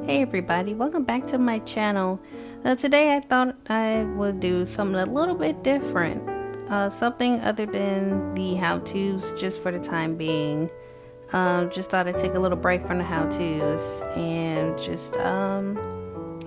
Hey everybody, welcome back to my channel. Today I thought I would do something a little bit different. Something other than the how-tos just for the time being. Just thought I'd take a little break from the how-tos and just, do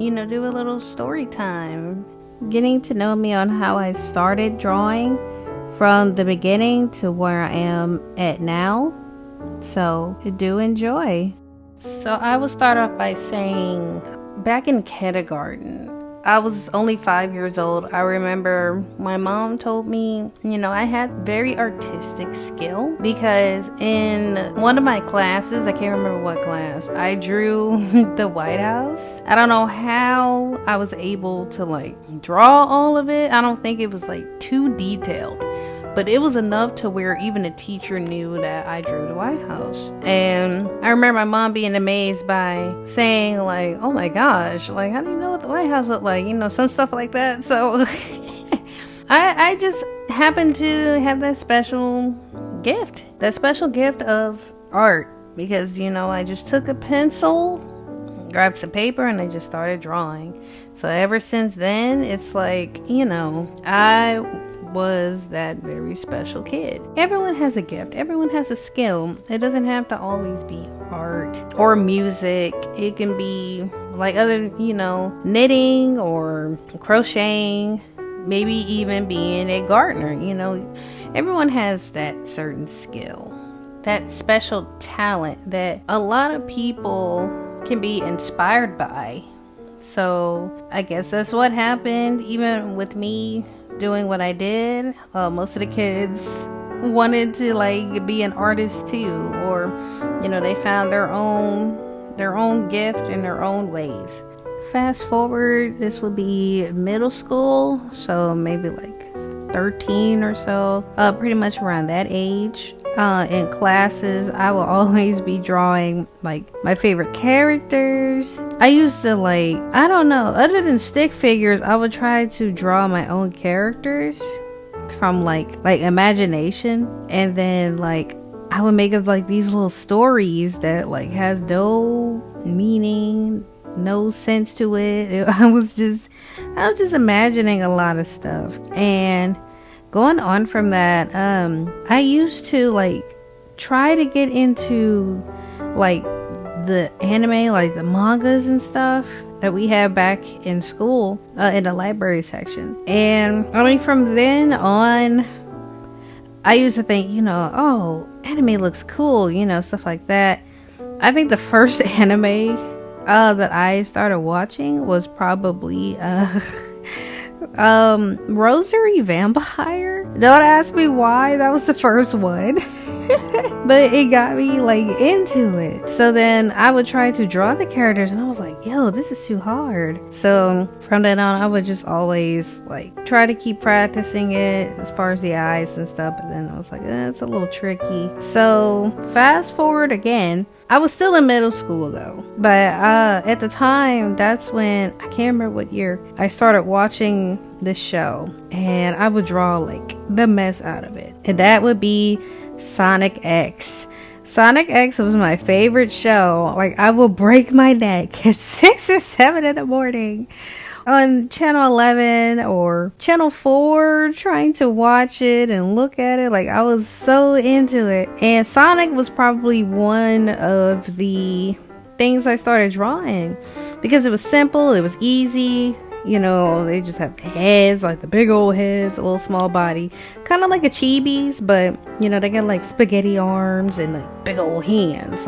a little story time. Getting to know me on how I started drawing from the beginning to where I am at now. So do enjoy. So I will start off by saying, back in kindergarten, I was only 5 years old. I remember my mom told me, I had very artistic skill because in one of my classes, I can't remember what class, I drew the White House. I don't know how I was able to draw all of it. I don't think it was too detailed. But it was enough to where even a teacher knew that I drew the White House. And I remember my mom being amazed by saying oh my gosh, how do you know what the White House looked like? Some stuff like that. So I just happened to have that special gift of art because, I just took a pencil, grabbed some paper, and I just started drawing. So ever since then, it's I was that very special kid. Everyone has a gift. Everyone has a skill. It doesn't have to always be art or music. It can be other, knitting or crocheting, maybe even being a gardener. Everyone has that certain skill, that special talent that a lot of people can be inspired by. So I guess that's what happened even with me doing what I did. Most of the kids wanted to be an artist too, or they found their own gift in their own ways. Fast forward, this would be middle school, so maybe 13 or so, pretty much around that age. In classes, I will always be drawing my favorite characters. I used to I don't know, other than stick figures, I would try to draw my own characters from imagination, and then I would make up these little stories that has no meaning, no sense to it. I was just imagining a lot of stuff. And going on from that, I used to try to get into the anime, the mangas and stuff that we have back in school, in the library section. And from then on, I used to think, oh, anime looks cool, stuff like that. I think the first anime that I started watching was probably Rosary Vampire. Don't ask me why, that was the first one. But it got me into it. So then I would try to draw the characters and I was like, yo, this is too hard. So from then on, I would just always try to keep practicing it as far as the eyes and stuff. But then I was like, it's a little tricky. So fast forward again, I was still in middle school though, but at the time, that's when, I can't remember what year, I started watching this show, and I would draw the mess out of it, and that would be Sonic X. Sonic X was my favorite show. I will break my neck at 6 or 7 in the morning on channel 11 or channel 4 trying to watch it and look at it. I was so into it. And Sonic was probably one of the things I started drawing because it was simple, it was easy. They just have the heads, the big old heads, a little small body, kind of like a chibi's, but they got spaghetti arms and big old hands,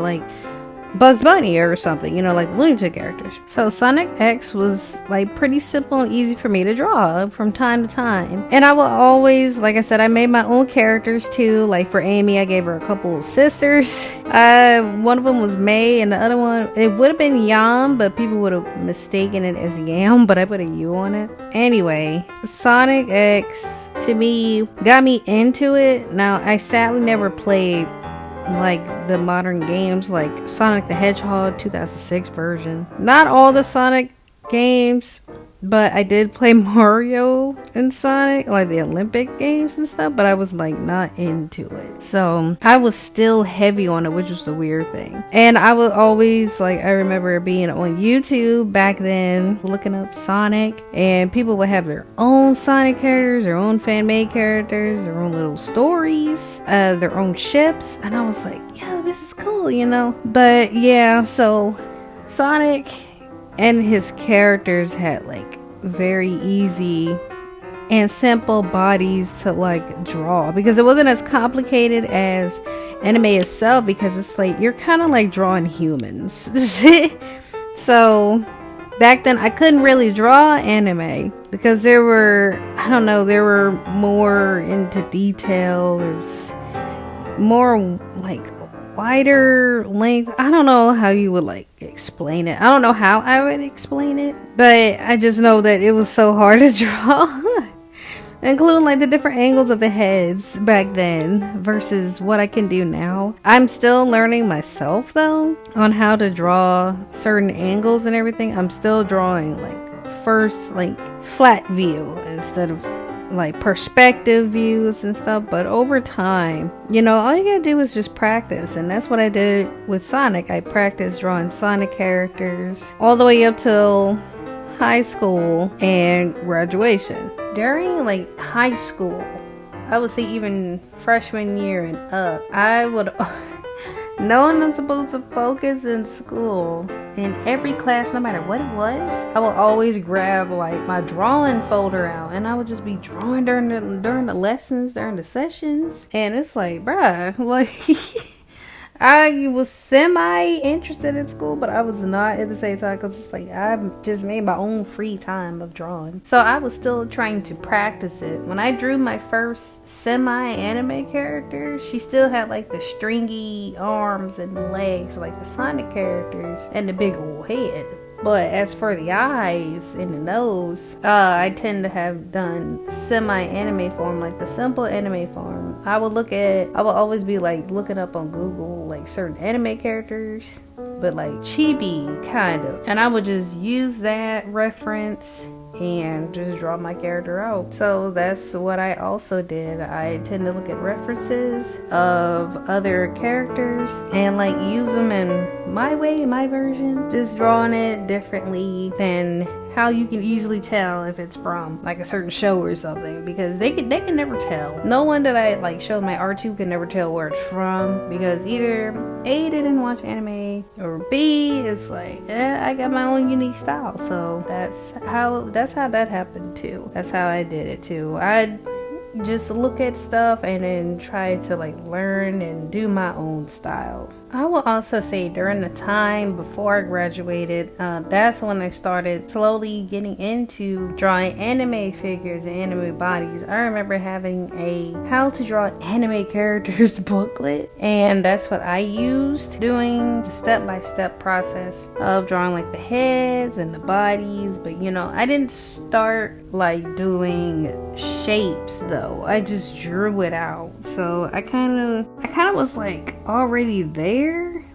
Bugs Bunny or something, the Looney Tunes characters. So Sonic X was pretty simple and easy for me to draw from time to time. And I will always, I said, I made my own characters too. For Amy, I gave her a couple of sisters. One of them was May, and the other one, it would have been Yam, but people would have mistaken it as Yam, but I put a U on it. Anyway, Sonic X to me got me into it. Now, I sadly never played the modern games Sonic the Hedgehog 2006 version. Not all the Sonic games But I did play Mario and Sonic, like the Olympic games and stuff, but I was like not into it. So I was still heavy on it, which was the weird thing. And I was always like, I remember being on YouTube back then, looking up Sonic, and people would have their own Sonic characters, their own fan-made characters, their own little stories, their own ships. And I was like, yeah, this is cool, you know? But yeah, so Sonic and his characters had like very easy and simple bodies to like draw, because it wasn't as complicated as anime itself, because it's like you're kind of like drawing humans. So back then I couldn't really draw anime because there were, I don't know, there were more into detail, there's more like wider length. I don't know how you would like explain it. I don't know how I would explain it, but I just know that it was so hard to draw. Including like the different angles of the heads back then versus what I can do now. I'm still learning myself though on how to draw certain angles and everything. I'm still drawing like first like flat view instead of like perspective views and stuff, but over time, you know, all you gotta do is just practice. And that's what I did with Sonic. I practiced drawing Sonic characters all the way up till high school and graduation. During like high school, I would say even freshman year and up, I would knowing I'm supposed to focus in school, in every class, no matter what it was, I would always grab like my drawing folder out, and I would just be drawing during the lessons, during the sessions. And it's like, bruh, like I was semi-interested in school, but I was not at the same time, because it's like I just made my own free time of drawing. So I was still trying to practice it. When I drew my first semi-anime character, she still had like the stringy arms and legs, like the Sonic characters, and the big old head. But as for the eyes and the nose, I tend to have done semi-anime form, like the simple anime form. I would always be like looking up on Google like certain anime characters, but like chibi kind of. And I would just use that reference and just draw my character out. So that's what I also did. I tend to look at references of other characters and like use them in my way, my version, just drawing it differently than how you can easily tell if it's from like a certain show or something, because they can never tell. No one that I like showed my art to can never tell where it's from, because either A, they didn't watch anime, or B, it's like I got my own unique style. So that's how that happened too. That's how I did it too. I just look at stuff and then try to like learn and do my own style. I will also say during the time before I graduated, that's when I started slowly getting into drawing anime figures and anime bodies. I remember having a how to draw anime characters booklet, and that's what I used, doing the step-by-step process of drawing like the heads and the bodies. But you know, I didn't start like doing shapes though. I just drew it out. So I kind of was like already there.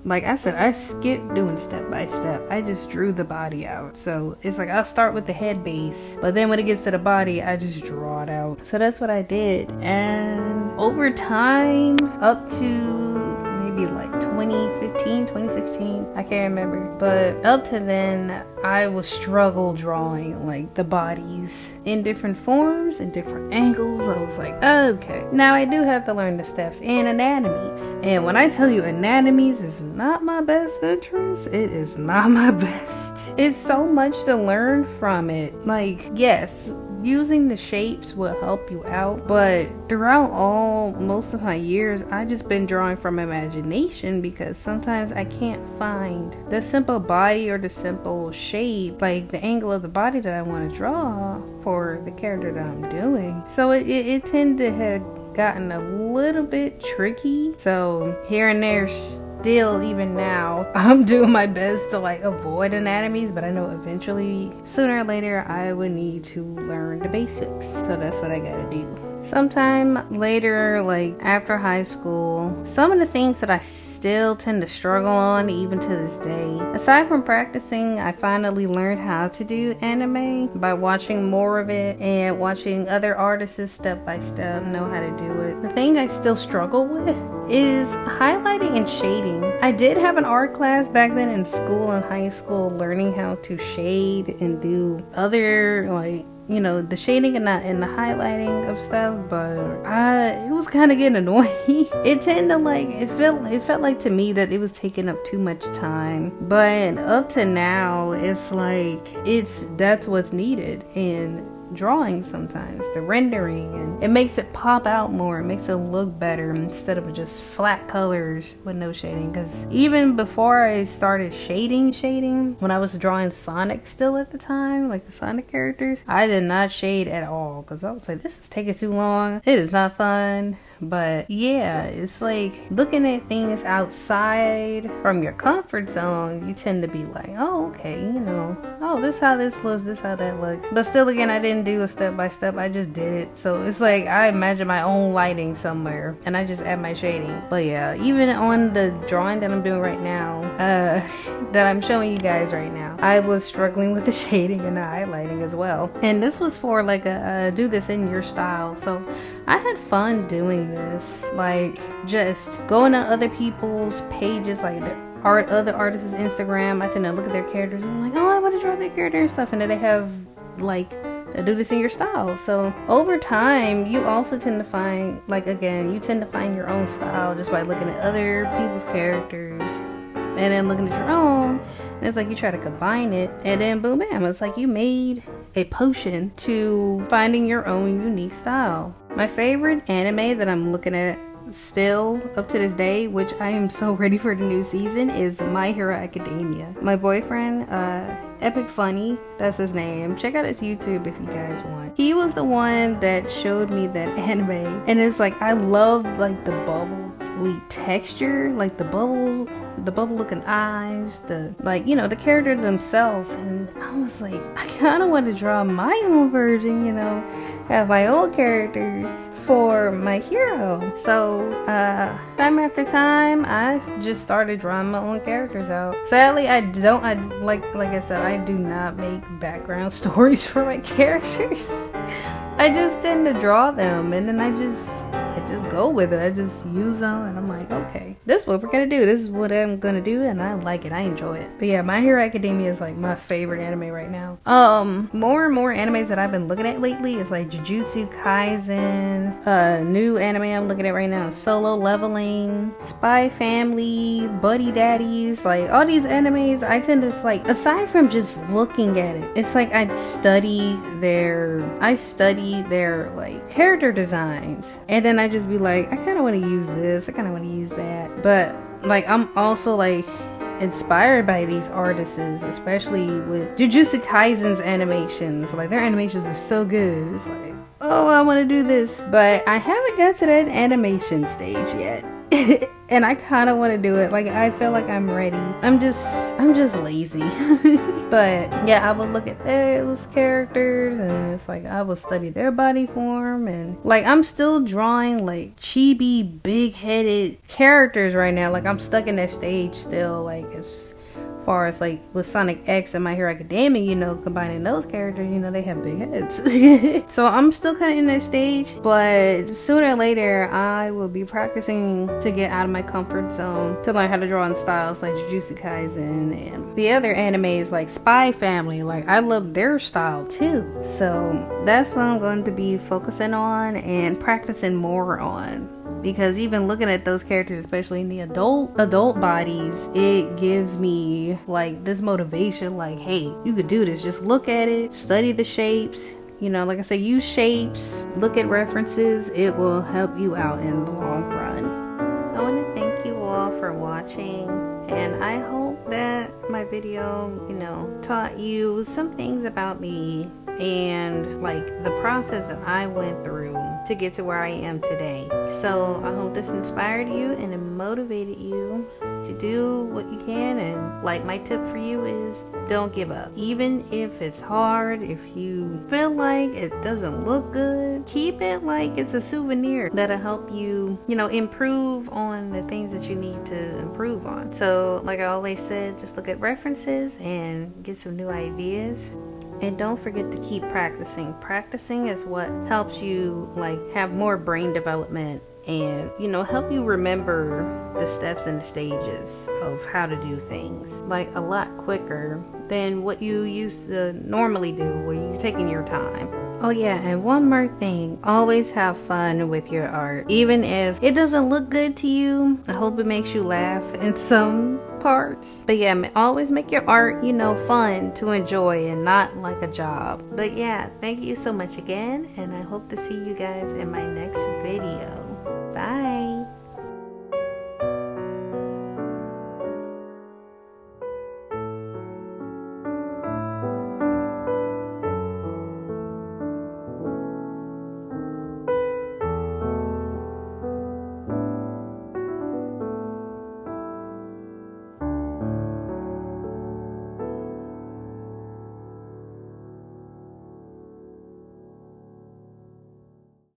Like I said, I skipped doing step by step. I just drew the body out. So it's like I'll start with the head base, but then when it gets to the body, I just draw it out. So that's what I did. And over time, up to maybe like 2015, 2016, I can't remember, but up to then I would struggle drawing like the bodies in different forms and different angles. I was like, okay, now I do have to learn the steps and anatomies. And when I tell you anatomies is not my best interest, it is not my best. It's so much to learn from it. Like, yes, using the shapes will help you out, but throughout most of my years, I just been drawing from imagination, because sometimes I can't find the simple body or the simple shape, like the angle of the body that I want to draw for the character that I'm doing. So it tended to have gotten a little bit tricky. So here and there, still even now, I'm doing my best to like avoid anatomies, but I know eventually, sooner or later, I would need to learn the basics. So that's what I gotta do. Sometime later, like after high school, some of the things that I still tend to struggle on even to this day. Aside from practicing, I finally learned how to do anime by watching more of it and watching other artists step by step know how to do it. The thing I still struggle with is highlighting and shading. I did have an art class back then in school, in high school, learning how to shade and do other, like, you know, the shading and the highlighting of stuff, but it was kind of getting annoying. It felt like to me that it was taking up too much time, but up to now it's like that's what's needed in drawing. Sometimes the rendering, and it makes it pop out more, it makes it look better instead of just flat colors with no shading. Because even before I started shading when I was drawing Sonic still at the time, like the Sonic characters, I did not shade at all because I was like, this is taking too long, it is not fun. But yeah, it's like looking at things outside from your comfort zone, you tend to be like, oh, okay, you know, oh, this how this looks, this how that looks. But still, again, I didn't do a step by step, I just did it. So it's like I imagine my own lighting somewhere and I just add my shading. But yeah, even on the drawing that I'm doing right now, that I'm showing you guys right now, I was struggling with the shading and the highlighting as well. And this was for like a do this in your style. So I had fun doing this, like just going on other people's pages, like other artists' Instagram. I tend to look at their characters and I'm like, oh, I want to draw their character and stuff, and then they have like do this in your style. So over time, you also tend to find, like, again, you tend to find your own style just by looking at other people's characters and then looking at your own, and it's like you try to combine it, and then boom bam, it's like you made a potion to finding your own unique style. My favorite anime that I'm looking at still up to this day, which I am so ready for the new season, is My Hero Academia. My boyfriend, Epic Funny, that's his name, check out his YouTube if you guys want. He was the one that showed me that anime, and it's like I love like the bubbly texture, like the bubbles, the bubble looking eyes, the, like, you know, the character themselves. And I was like, I kind of want to draw my own version, you know, have my own characters for my hero. So time after time, I just started drawing my own characters out. Sadly, like I said, I do not make background stories for my characters. I just tend to draw them, and then I just go with it. I just use them, and I'm like, okay, this is what we're gonna do, this is what I'm gonna do, and I like it, I enjoy it. But yeah, My Hero Academia is like my favorite anime right now. More and more animes that I've been looking at lately is like Jujutsu Kaisen. New anime I'm looking at right now is Solo Leveling, Spy Family, Buddy Daddies. Like all these animes, I tend to, like, aside from just looking at it, it's like I study their like character designs, and then I just be like, I kind of want to use this, I kind of want to use that. But like I'm also like inspired by these artists, especially with Jujutsu Kaisen's animations. Like their animations are so good, it's like, oh, I want to do this. But I haven't got to that animation stage yet. And I kind of want to do it. Like I feel like I'm ready. I'm just lazy. But yeah, I would look at those characters, and it's like I would study their body form, and like I'm still drawing like chibi big-headed characters right now. Like I'm stuck in that stage still, like as far as like with Sonic X and My Hero Academia, you know, combining those characters, you know, they have big heads. So I'm still kind of in that stage, but sooner or later I will be practicing to get out of my comfort zone, to learn how to draw in styles like Jujutsu Kaisen and the other animes like Spy Family. Like I love their style too, so that's what I'm going to be focusing on and practicing more on. Because even looking at those characters, especially in the adult bodies, it gives me like this motivation, like, hey, you could do this. Just look at it, study the shapes, you know, like I say, use shapes, look at references. It will help you out in the long run. I want to thank you all for watching, and I hope that my video, you know, taught you some things about me and like the process that I went through to get to where I am today. So I hope this inspired you and it motivated you to do what you can, and like my tip for you is don't give up. Even if it's hard, if you feel like it doesn't look good, keep it like it's a souvenir that'll help you, improve on the things that you need to improve on. So like I always said, just look at references and get some new ideas. And don't forget to keep practicing. Practicing is what helps you have more brain development and help you remember the steps and the stages of how to do things a lot quicker than what you used to normally do where you're taking your time. Oh yeah, and one more thing, always have fun with your art. Even if it doesn't look good to you, I hope it makes you laugh in some parts. But yeah, always make your art, fun to enjoy and not like a job. But yeah, thank you so much again, and I hope to see you guys in my next video. Bye.